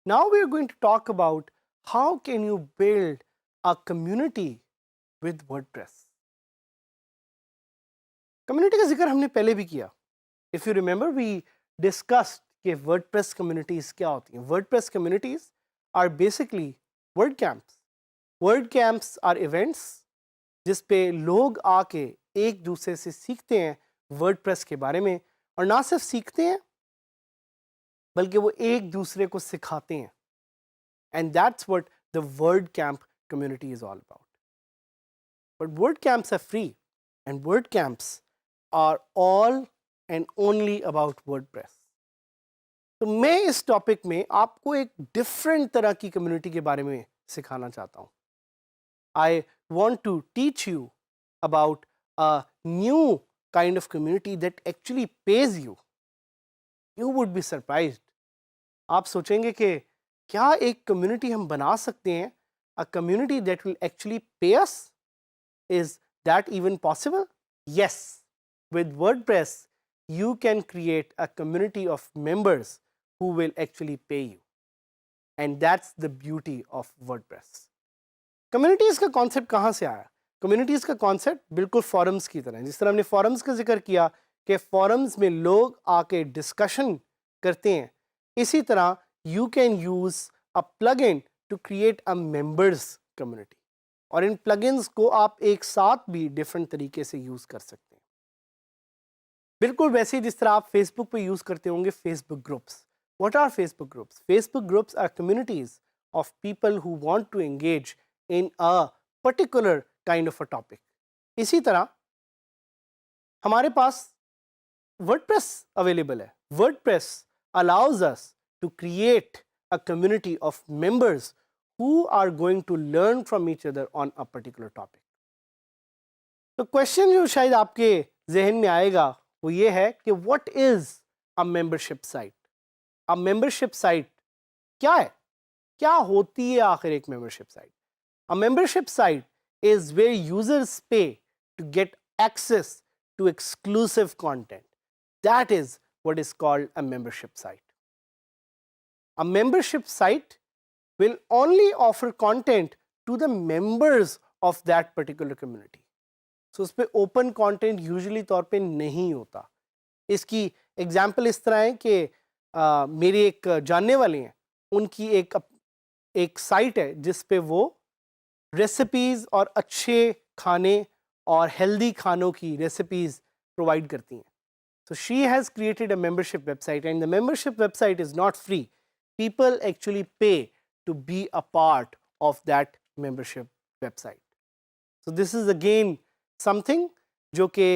Now we are going to talk about how can you build a community with WordPress. Community का जिक्र हमने पहले भी किया. If you remember, we discussed कि WordPress communities क्या होती हैं. WordPress communities are basically WordCamps. WordCamps are events जिस पे लोग आके एक दूसरे से सीखते हैं WordPress के बारे में, और ना सिर्फ सीखते हैं बल्कि वो एक दूसरे को सिखाते हैं. And that's what the WordCamp community is all about. But WordCamps are free, and WordCamps are all and only about WordPress. तो मैं इस टॉपिक में आपको एक डिफरेंट तरह की कम्युनिटी के बारे में सिखाना चाहता हूँ. I want to teach you about a new kind of community that actually pays you. You would be surprised. आप सोचेंगे कि क्या एक कम्युनिटी हम बना सकते हैं, a community that will actually pay us? Is that even possible? Yes. With WordPress, you can create a community of members who will actually pay you. And that's the beauty of WordPress. Communities का concept कहाँ से आया? Communities का concept बिल्कुल forums की तरह है. जिस तरह हमने फॉरम्स का जिक्र किया कि फॉरम्स में लोग आके डिस्कशन करते हैं, इसी तरह you can use a plugin to create a members community. और इन plugins को आप एक साथ भी डिफरेंट तरीके से यूज़ कर सकते हैं. बिल्कुल वैसे जिस तरह आप Facebook पे यूज़ करते होंगे Facebook groups. What are Facebook groups? Facebook groups are communities of people who want to engage in a particular kind of a topic. इसी तरह हमारे पास WordPress अवेलेबल है. WordPress allows us to create a community of members who are going to learn from each other on a particular topic. तो question जो शायद आपके जहन में आएगा वो ये है कि what is a membership site? A membership site क्या है? क्या होती है आखिर एक membership site? A membership site is where users pay to get access to exclusive content. That is what is called a membership site. A membership site will only offer content to the members of that particular community. So उस पे open content usually तौर पे नहीं होता. इसकी example इस तरह है कि मेरे एक जानने वाले हैं, उनकी एक साइट है जिस पे वो रेसिपीज़ और अच्छे खाने और हेल्दी खानों की रेसिपीज़ प्रोवाइड करती हैं. So she has created a membership website, and the membership website is not free. People actually pay to be a part of that membership website. So this is again something जो कि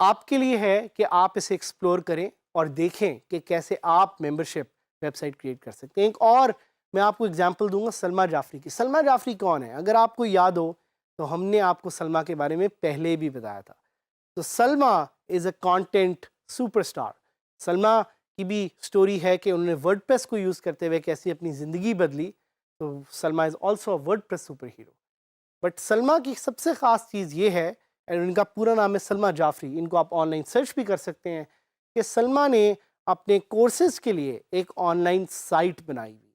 आपके लिए है कि आप इसे एक्सप्लोर करें और देखें कि कैसे आप मेंबरशिप वेबसाइट क्रिएट कर सकते हैं. एक और मैं आपको एग्जांपल दूंगा सलमा जाफरी की. सलमा जाफरी कौन है? अगर आपको याद हो तो हमने आपको सलमा के बारे में पहले भी बताया था. तो Salma is a content superstar. Salma की भी स्टोरी है कि उन्होंने वर्डप्रेस को यूज़ करते हुए कैसी अपनी ज़िंदगी बदली. तो Salma is also a WordPress super hero. But Salma की सबसे ख़ास चीज़ ये है, और इनका पूरा नाम है सलमा जाफरी, इनको आप ऑनलाइन सर्च भी कर सकते हैं, कि सलमा ने अपने कोर्सेज के लिए एक ऑनलाइन साइट बनाई हुई,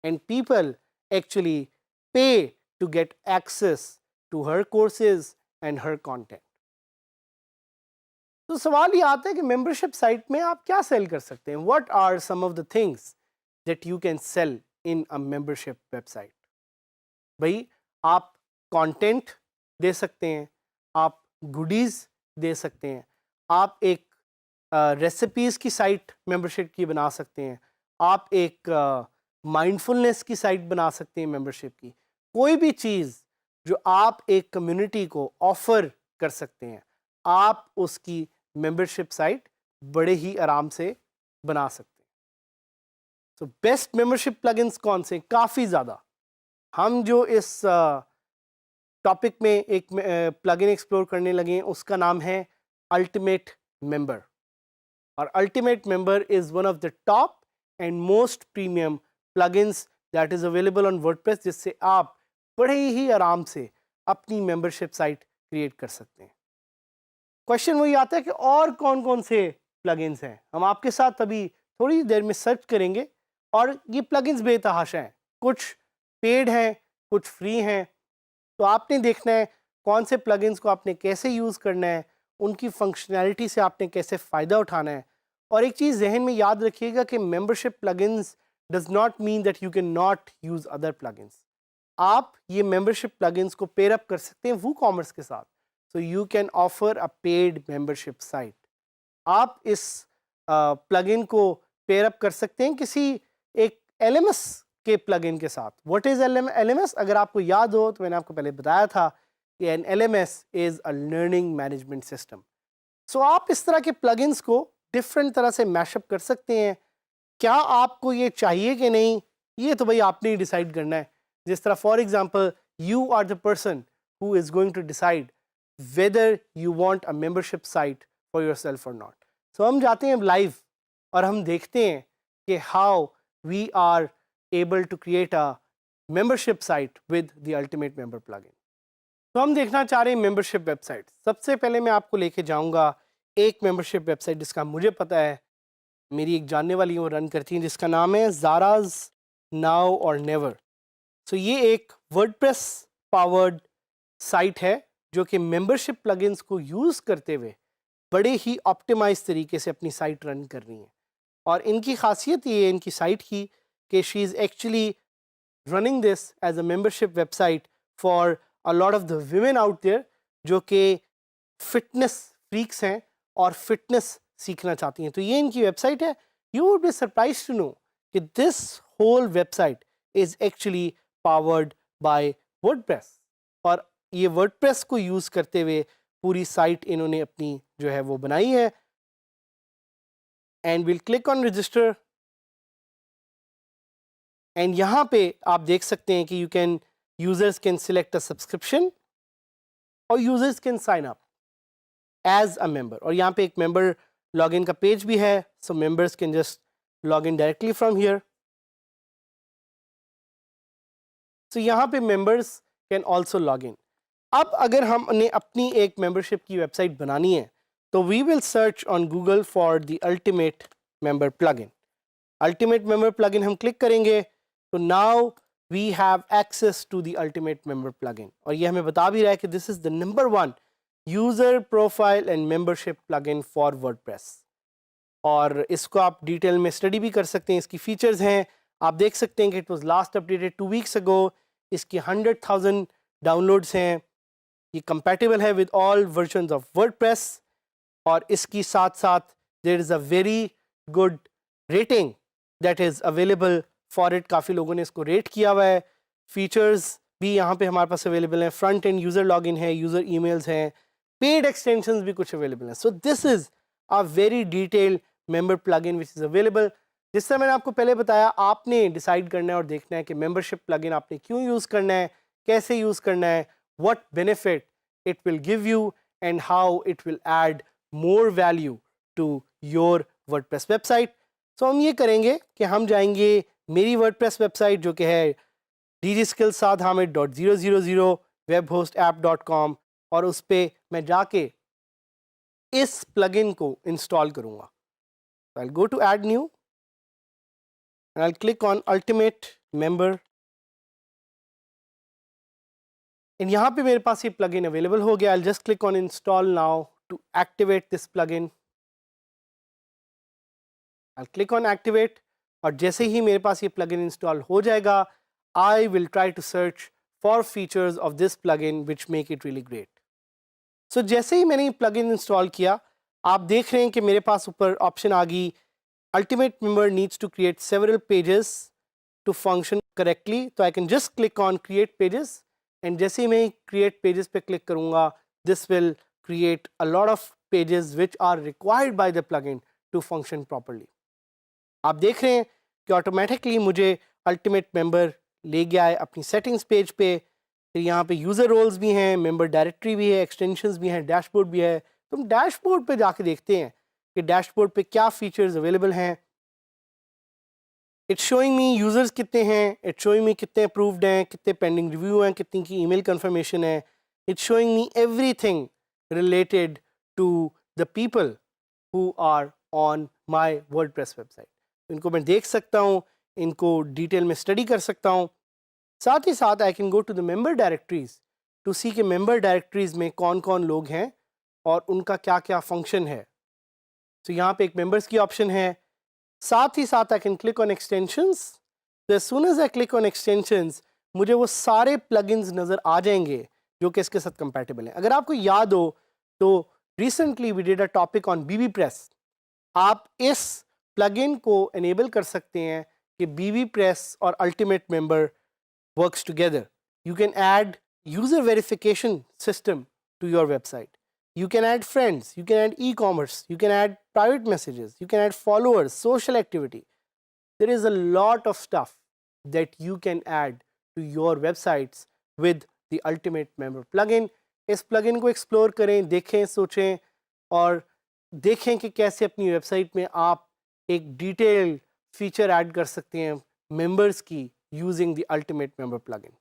and people actually pay to get access to her courses and her content. तो सवाल ये आता है कि मेंबरशिप साइट में आप क्या सेल कर सकते हैं? What are some of the things that you can sell in a membership website? भाई आप कंटेंट दे सकते हैं, आप गुडीज़ दे सकते हैं, आप एक रेसिपीज़ की साइट मेंबरशिप की बना सकते हैं, आप एक माइंडफुलनेस की साइट बना सकते हैं मेंबरशिप की. कोई भी चीज़ जो आप एक कम्युनिटी को ऑफ़र कर सकते हैं, आप उसकी मेंबरशिप साइट बड़े ही आराम से बना सकते हैं. तो बेस्ट मेंबरशिप प्लगइन्स कौन से? काफ़ी ज़्यादा. हम जो इस टॉपिक में एक प्लगइन एक्सप्लोर करने लगे, उसका नाम है अल्टीमेट मेंबर। और Ultimate member is one of the top and most premium plugins that is available on WordPress, जिससे आप बड़े ही आराम से अपनी मेंबरशिप साइट क्रिएट कर सकते हैं। क्वेश्चन वही आता है कि और कौन कौन से प्लगइन्स हैं। हम आपके साथ अभी थोड़ी देर में सर्च करेंगे और ये प्लगइन्स बेतहाशा हैं, कुछ पेड हैं, कुछ फ्री हैं। तो आपने देखना है कौन से प्लगइन्स को आपने कैसे यूज़ करना है, उनकी फंक्शनैलिटी से आपने कैसे फ़ायदा उठाना है। और एक चीज़ जहन में याद रखिएगा कि membership plugins does not mean that you can not use other plugins. आप ये मेंबरशिप प्लगइन्स को पेयर अप कर सकते हैं वूकॉमर्स के साथ। So you can offer a paid membership site. आप इस प्लगइन को पेयर अप कर सकते हैं किसी एक LMS के प्लगइन के साथ। What is LMS? अगर आपको याद हो तो मैंने आपको पहले बताया था कि an LMS is a learning management system. So आप इस तरह के प्लगइन्स को डिफरेंट तरह से मैशअप कर सकते हैं। क्या आपको ये चाहिए कि नहीं, ये तो भाई आपने ही डिसाइड करना है। जिस तरह for example you are the person who is going to decide whether you want a membership site for yourself और नॉट। सो हम जाते हैं लाइव और हम देखते हैं कि how we are able to create a membership site with the ultimate member plugin। तो हम देखना चाह रहे हैं मेंबरशिप वेबसाइट। सबसे पहले मैं आपको लेके जाऊंगा एक मेंबरशिप वेबसाइट जिसका मुझे पता है, मेरी एक जानने वाली वो रन करती हैं, जिसका नाम है ज़ाराज नाउ और नेवर। सो ये एक वर्डप्रेस पावर्ड साइट है जो कि मेंबरशिप प्लगइन्स को यूज़ करते हुए बड़े ही ऑप्टिमाइज तरीके से अपनी साइट रन कर रही हैं। और इनकी खासियत ये है इनकी साइट की कि she is actually running this as a membership website for a lot of the women out there जो कि फिटनेस फ्रीक्स हैं और फिटनेस सीखना चाहती हैं। तो ये इनकी वेबसाइट है। You would be surprise to know कि this whole website is actually powered by WordPress. और ये वर्डप्रेस को यूज़ करते हुए पूरी साइट इन्होंने अपनी जो है वो बनाई है। And will click on register and यहाँ पे आप देख सकते हैं कि users can select a subscription और users can sign up as a member. और यहाँ पे एक मेंबर लॉगिन का पेज भी है। So members can just log in directly from here. So यहाँ पे members can also log in. अब अगर हमने अपनी एक मेंबरशिप की वेबसाइट बनानी है तो we will search on Google for the Ultimate Member plugin. Ultimate Member plugin हम क्लिक करेंगे तो now we have access to the Ultimate Member plugin. और ये हमें बता भी रहा है कि this is the number 1 user profile and membership plugin for WordPress. और इसको आप डिटेल में स्टडी भी कर सकते हैं। इसकी फीचर्स हैं, आप देख सकते हैं कि it was last updated 2 weeks ago. इसकी 100,000 डाउनलोड्स हैं। ये कंपैटिबल है with all versions of WordPress. और इसकी साथ साथ there is a very good rating that is available for it. काफ़ी लोगों ने इसको रेट किया हुआ है। फीचर्स भी यहाँ पे हमारे पास अवेलेबल हैं। फ्रंट एंड यूज़र लॉगिन है, यूज़र ईमेल्स हैं, पेड एक्सटेंशंस भी कुछ अवेलेबल हैं। So this is a very detailed member plugin which is available. जिस तरह मैंने आपको पहले बताया, आपने डिसाइड करना है और देखना है कि मेंबरशिप प्लगइन आपने क्यों यूज़ करना है, कैसे यूज़ करना है, what benefit it will give you and how it will add more value to your WordPress website. So हम ये करेंगे कि हम जाएंगे मेरी वर्डप्रेस वेबसाइट जो कि है dgskillsadhamid.000 webhostapp.com और उस पर मैं जाके इस प्लगइन को इंस्टॉल करूँगा। I'll go to add new and I'll click on ultimate member and यहाँ पे मेरे पास ये प्लगइन अवेलेबल हो गया। I'll just click on install now to activate this plugin. I'll click on activate और जैसे ही मेरे पास ये प्लगइन इंस्टॉल हो जाएगा I will try to search for features of this plugin which make it really great. So जैसे ही मैंने ये plugin install किया, आप देख रहे हैं कि मेरे पास ऊपर ऑप्शन आ गई Ultimate member needs to create several pages to function correctly. तो I can just click on create pages and जैसे ही मैं create pages पे click करूँगा, this will create a lot of pages which are required by the plugin to function properly. आप देख रहे हैं कि ऑटोमेटिकली मुझे अल्टीमेट मेंबर ले गया है अपनी सेटिंग्स पेज पे। फिर यहाँ पे यूज़र रोल्स भी हैं, मेंबर डायरेक्टरी भी है, एक्सटेंशंस भी हैं, डैशबोर्ड भी है। तो हम डैशबोर्ड पे जाके देखते हैं कि डैशबोर्ड पे क्या फीचर्स अवेलेबल हैं। इट्स शोइंग मी यूज़र्स कितने हैं, इट्स शोइंग मी कितने अप्रूव्ड हैं, कितने पेंडिंग रिव्यू हैं, कितनी की ईमेल कंफर्मेशन है। It's showing me everything related to the people who are on my WordPress website. इनको मैं देख सकता हूँ, इनको डिटेल में स्टडी कर सकता हूँ। साथ ही साथ I can go to the member directories to see के मेंबर डायरेक्टरीज में कौन कौन लोग हैं और उनका क्या क्या फंक्शन है। तो यहाँ पे एक मेंबर्स की ऑप्शन है। साथ ही साथ I can click on extensions. तो as soon as I click on extensions मुझे वो सारे प्लगइन्स नज़र आ जाएंगे जो कि इसके साथ कंपैटिबल हैं। अगर आपको याद हो तो recently we did a topic on bbPress. आप इस प्लगइन को एनेबल कर सकते हैं कि बीबी प्रेस और Ultimate Member works together. You can add user verification system to your website. You can add friends, you can add e-commerce, you can add private messages, you can add followers, social activity. There is a lot of stuff that you can add to your websites with the Ultimate Member plugin. इस plugin को explore करें, देखें, सोचें और देखें कि कैसे अपनी वेबसाइट में आप एक डिटेल्ड फीचर ऐड कर सकते हैं मेंबर्स की using the Ultimate Member plugin.